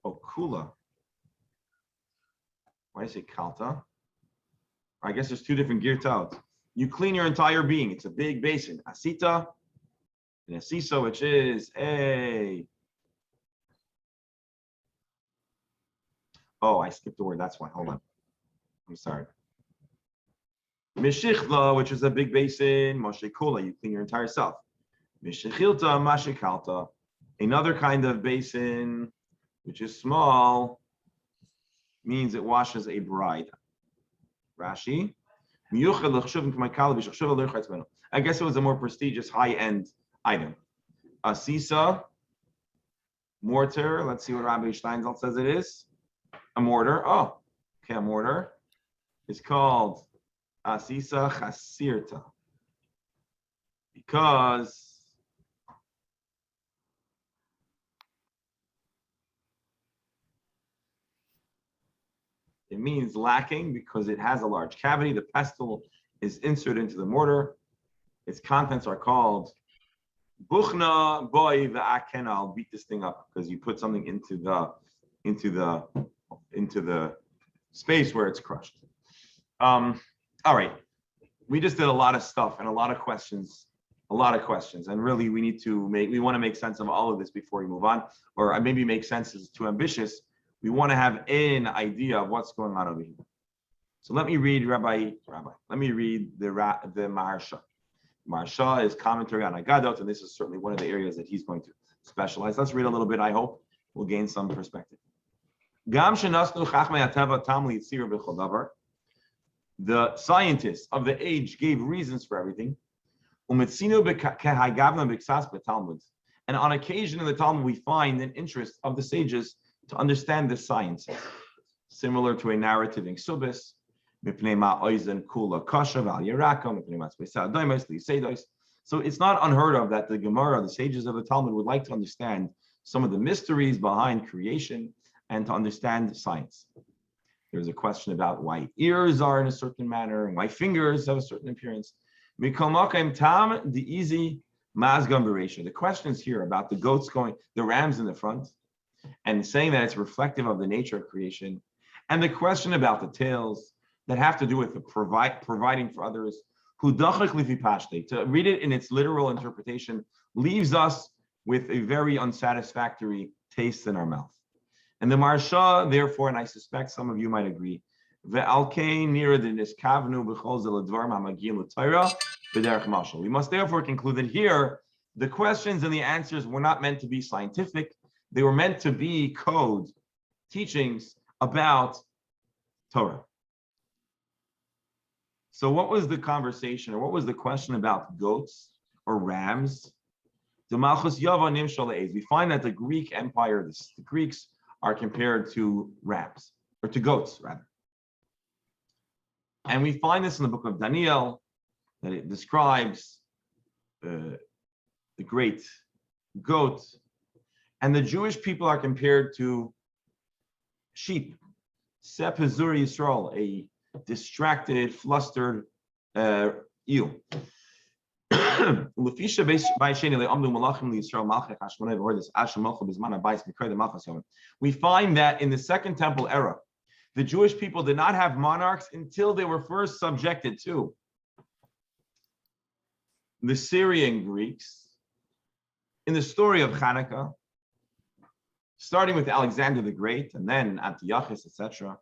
kula. Why do I say kalta? I guess there's two different girtot. You clean your entire being. It's a big basin. Asita and asisa, which is a. Oh, I skipped a word. That's why. Hold on. I'm sorry. Mishichla, which is a big basin. Moshe kula, you clean your entire self. Mishichilta, mashikalta, another kind of basin, which is small, means it washes a bride. Rashi. I guess it was a more prestigious, high-end item. A sisa, mortar. Let's see what Rabbi Steinsaltz says it is. A mortar. Oh, okay, a mortar. It's called asisa chasirta because it means lacking because it has a large cavity. The pestle is inserted into the mortar. Its contents are called buchna boy v'aken. I'll beat this thing up because you put something into the space where it's crushed. All right, we just did a lot of stuff and a lot of questions, and really we want to make sense of all of this before we move on, or maybe make sense is too ambitious. We want to have an idea of what's going on over here. So let me read let me read the Maharsha. Maharsha is commentary on Agadot, and this is certainly one of the areas that he's going to specialize. Let's read a little bit. I hope we'll gain some perspective. The scientists of the age gave reasons for everything. And on occasion in the Talmud, we find an interest of the sages to understand the sciences, similar to a narrative in Subis. So it's not unheard of that the Gemara, the sages of the Talmud, would like to understand some of the mysteries behind creation and to understand science. There's a question about why ears are in a certain manner and why fingers have a certain appearance. The questions here about the goats the rams in the front, and saying that it's reflective of the nature of creation, and the question about the tails that have to do with the providing for others, to read it in its literal interpretation leaves us with a very unsatisfactory taste in our mouth. And the Maharsha, therefore, and I suspect some of you might agree, we must therefore conclude that here, the questions and the answers were not meant to be scientific. They were meant to be code teachings about Torah. So what was the conversation, or what was the question about goats or rams? We find that the Greek Empire, the Greeks, are compared to rams, or to goats, rather. And we find this in the book of Daniel, that it describes the great goat. And the Jewish people are compared to sheep. Sept Yisrael, a distracted, flustered eel. We find that in the Second Temple era, the Jewish people did not have monarchs until they were first subjected to the Syrian Greeks. In the story of Hanukkah, starting with Alexander the Great and then Antiochus, etc.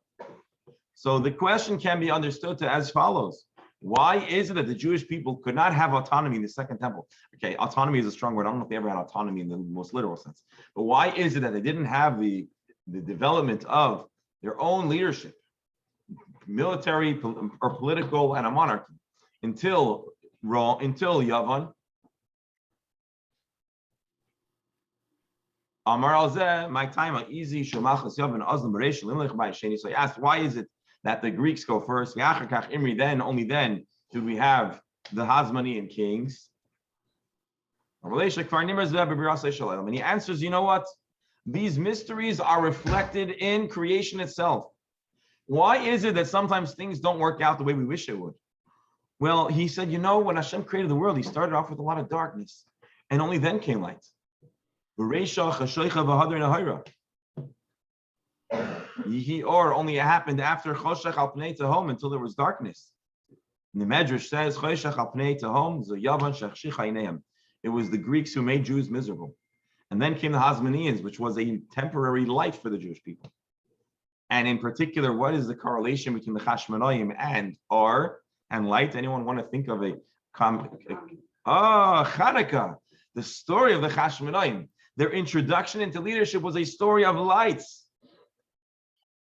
So the question can be understood as follows. Why is it that the Jewish people could not have autonomy in the Second Temple? Okay, autonomy is a strong word. I don't know if they ever had autonomy in the most literal sense. But why is it that they didn't have the development of their own leadership, military or political, and a monarchy until Yavan? Amar alzeh, my time easy. So I asked, why is it that the Greeks go first? Then, only then, do we have the Hasmonean kings. And he answers, you know what? These mysteries are reflected in creation itself. Why is it that sometimes things don't work out the way we wish it would? Well, he said, you know, when Hashem created the world, he started off with a lot of darkness, and only then came light. Yihi or only happened after Choshech al Pnei Tehom until there was darkness. And the Medrash says Choshech al Pnei Tehom Yavan Shechshich Haineim. It was the Greeks who made Jews miserable. And then came the Hasmoneans, which was a temporary light for the Jewish people. And in particular, what is the correlation between the Chashmonaim and or and light? Anyone want to think of Hanukkah, the story of the Chashmonaim. Their introduction into leadership was a story of lights.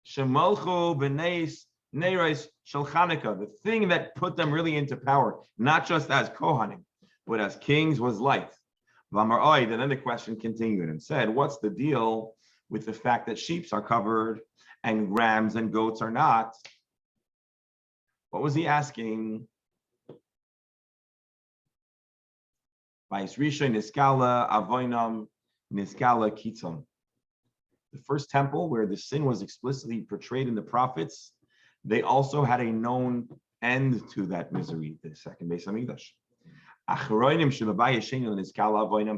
Shemalchu b'neis neiros shel Hanukkah, the thing that put them really into power, not just as Kohanim, but as kings, was light. And then the question continued and said, what's the deal with the fact that sheep are covered and rams and goats are not? What was he asking? Niskala avoinam niskala kitzam. The first temple where the sin was explicitly portrayed in the prophets, they also had a known end to that misery, the second Beis Hamikdash.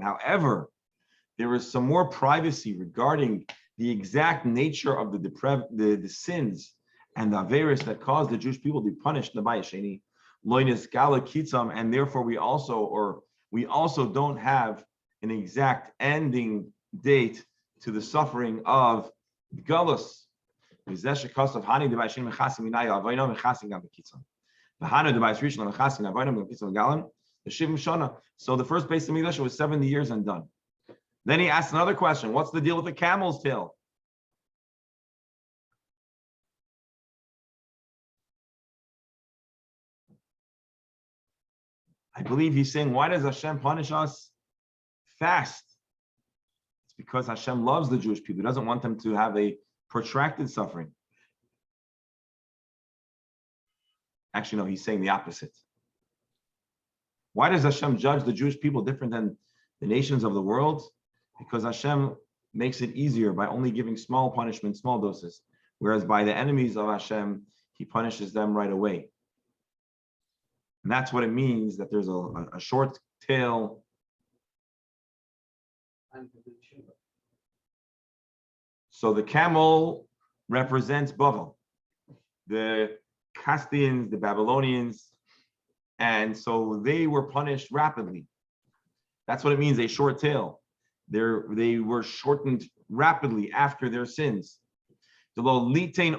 However, there was some more privacy regarding the exact nature of the sins and the averis that caused the Jewish people to be punished in the Bayis Sheni. And therefore we also don't have an exact ending date to the suffering of Galus. So the first Beis Hamikdash was 70 years and done. Then he asked another question. What's the deal with the camel's tail? I believe he's saying, why does Hashem punish us fast? It's because Hashem loves the Jewish people. He doesn't want them to have a protracted suffering. Actually, no, he's saying the opposite. Why does Hashem judge the Jewish people different than the nations of the world? Because Hashem makes it easier by only giving small punishment, small doses. Whereas by the enemies of Hashem, he punishes them right away. And that's what it means that there's a short tail. So the camel represents Bavel, the Castilians, the Babylonians, and so they were punished rapidly. That's what it means, a short tail. They were shortened rapidly after their sins. Didn't take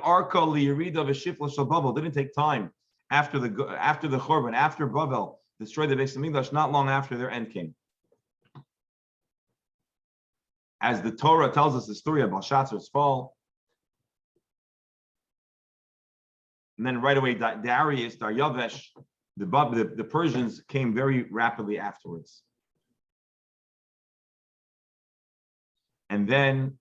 time after the Churban, after Bavel destroyed the Beis Hamikdash, not long after their end came. As the Torah tells us the story of Belshazzar's fall, and then right away Darius, Daryavesh, the Persians came very rapidly afterwards. And then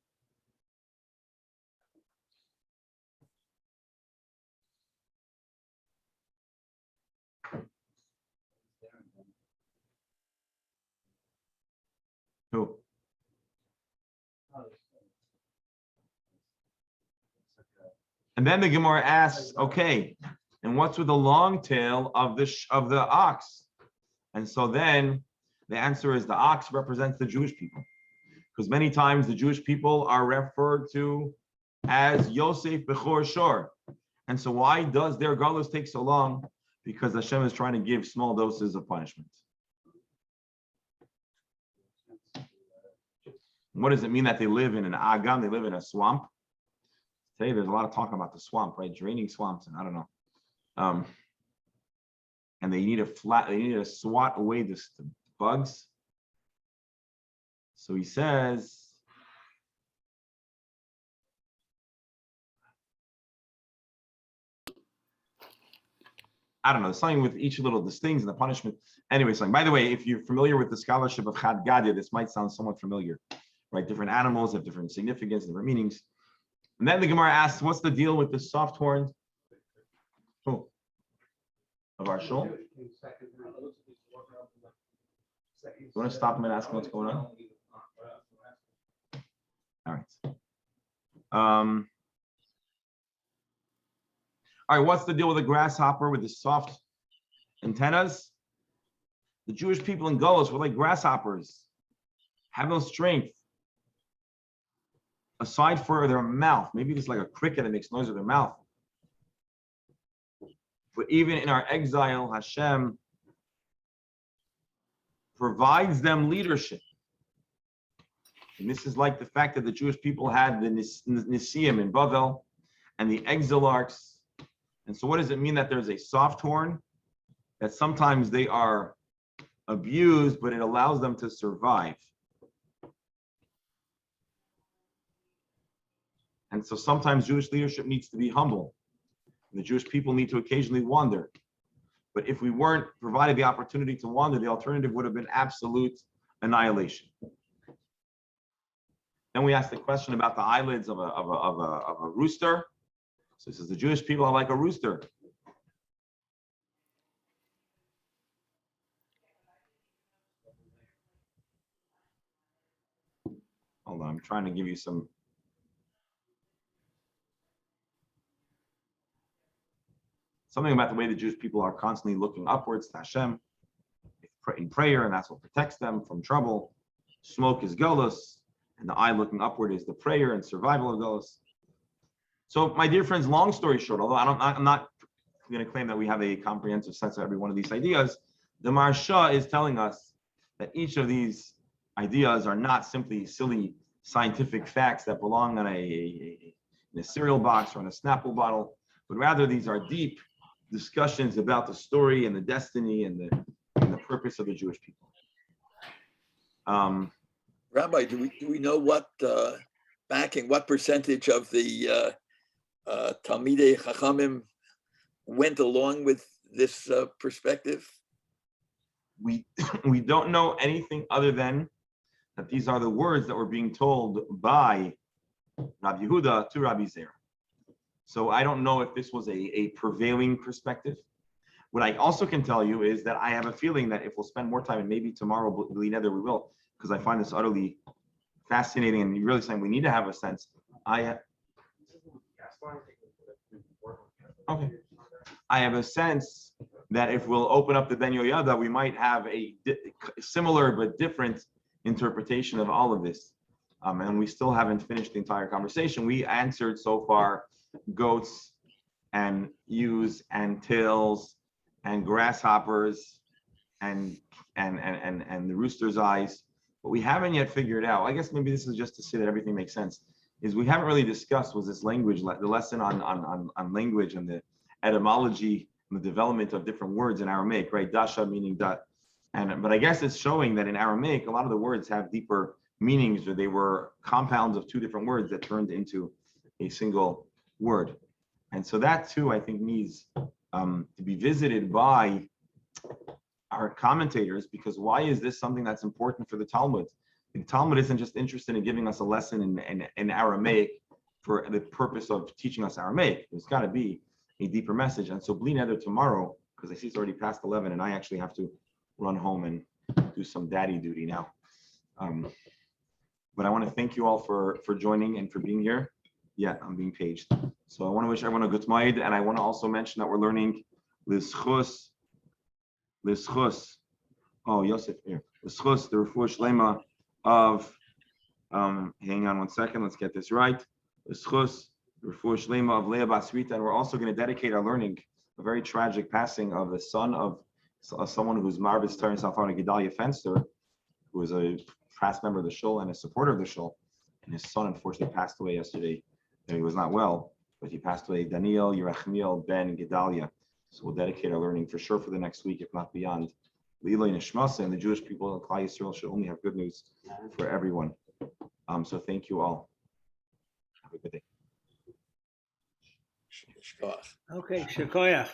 who? And then the Gemara asks, okay, and what's with the long tail of the ox? And so then the answer is the ox represents the Jewish people. Because many times the Jewish people are referred to as Yosef Bechor Shor. And so why does their galus take so long? Because Hashem is trying to give small doses of punishment. What does it mean that they live in an agam? They live in a swamp. Today there's a lot of talking about the swamp, right? Draining swamps, and I don't know. And they need to swat away the bugs. So he says, I don't know, something with each little things and the punishment. Anyway, something. By the way, if you're familiar with the scholarship of Chad Gadya, this might sound somewhat familiar, right? Different animals have different significance, different meanings. And then the Gemara asks, what's the deal with the soft horned of our shul? You want to stop him and ask him what's going on? All right. All right, what's the deal with the grasshopper with the soft antennas? The Jewish people in Golos were like grasshoppers, have no strength. aside for their mouth, maybe it's like a cricket that makes noise with their mouth. But even in our exile, Hashem provides them leadership. And this is like the fact that the Jewish people had the Nisiim in Bavel and the exilarchs. And so what does it mean that there's a soft horn? That sometimes they are abused, but it allows them to survive. And so sometimes Jewish leadership needs to be humble. The Jewish people need to occasionally wander. But if we weren't provided the opportunity to wander, the alternative would have been absolute annihilation. Then we asked the question about the eyelids of a rooster. So it says the Jewish people are like a rooster. Hold on, I'm trying to give you some. Something about the way the Jewish people are constantly looking upwards to Hashem in prayer, and that's what protects them from trouble. Smoke is Golus, and the eye looking upward is the prayer and survival of Golus. So, my dear friends, long story short, although I'm not going to claim that we have a comprehensive sense of every one of these ideas, the Maharsha is telling us that each of these ideas are not simply silly scientific facts that belong in a cereal box or in a Snapple bottle, but rather these are deep discussions about the story and the destiny and the purpose of the Jewish people. Rabbi, do we know what what percentage of the Talmidei Chachamim went along with this perspective? We don't know anything other than that these are the words that were being told by Rabbi Yehuda to Rabbi Zera. So I don't know if this was a prevailing perspective. What I also can tell you is that I have a feeling that if we'll spend more time, and maybe tomorrow, we will, because I find this utterly fascinating and really saying we need to have a sense. I have a sense that if we'll open up the Ben Yoyada, we might have a similar but different interpretation of all of this. And we still haven't finished the entire conversation. We answered so far goats and ewes and tails and grasshoppers and the rooster's eyes, but we haven't yet figured out. I guess maybe this is just to say that everything makes sense. Is we haven't really discussed was this language, the lesson on language and the etymology and the development of different words in Aramaic, right? Dasha meaning that, but I guess it's showing that in Aramaic a lot of the words have deeper meanings, or they were compounds of two different words that turned into a single word. And so that too, I think, needs to be visited by our commentators, because why is this something that's important for the Talmud? The Talmud isn't just interested in giving us a lesson in Aramaic for the purpose of teaching us Aramaic. There's got to be a deeper message. And so Bli Neder tomorrow, because I see it's already past 11 and I actually have to run home and do some daddy duty now. But I want to thank you all for joining and for being here. Yeah, I'm being paged. So I want to wish everyone a good Moed, and I want to also mention that we're learning Lischus. Oh, Yosef here. Lischus, the Refuah Shlema of, hang on one second, let's get this right. Lischus, the Refuah Shlema of Leah Basrita, and we're also going to dedicate our learning a very tragic passing of the son of someone who's Marbitz Torah himself on a Gedalia Fenster, who was a past member of the Shul and a supporter of the Shul. And his son unfortunately passed away yesterday. And he was not well, but he passed away. Daniel Yerachmiel Ben Gedalia. So we'll dedicate our learning for sure for the next week, if not beyond. Lila Nishmasa, and the Jewish people of Klal Yisrael should only have good news for everyone. So thank you all. Have a good day. Okay, Shekoyach.